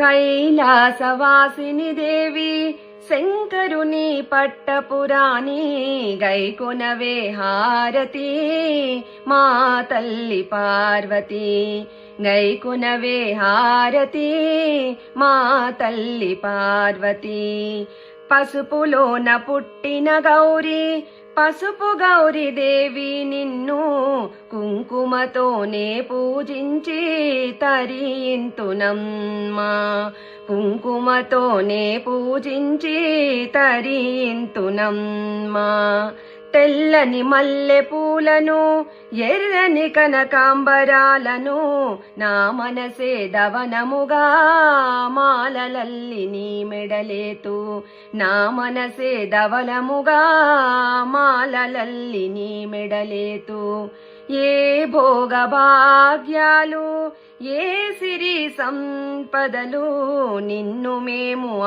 కైలాసవాసిని దేవి శంకరుని పట్టపురాణి గైకొనవే హారతి మా తల్లి పార్వతి గైకొనవే హారతి మా తల్లి పార్వతి పసుపులోన పుట్టిన గౌరీ పసుపు గౌరీ దేవి నిన్ను కుంకుమతోనే పూజించి తరింతునమ్మా కుంకుమతోనే పూజించి తరింతునమ్మా తెల్లని మల్లె పూలను ఎర్రని కనకాంబరాలను నా మనసే దవనముగా మాలలల్లి నీ మెడలేతు నా మనసే దవనముగా మాలలల్లి నీ మెడలేతు ఏ భోగభాగ్యాలు ఏ సిరి సంపదలు నిన్ను మేము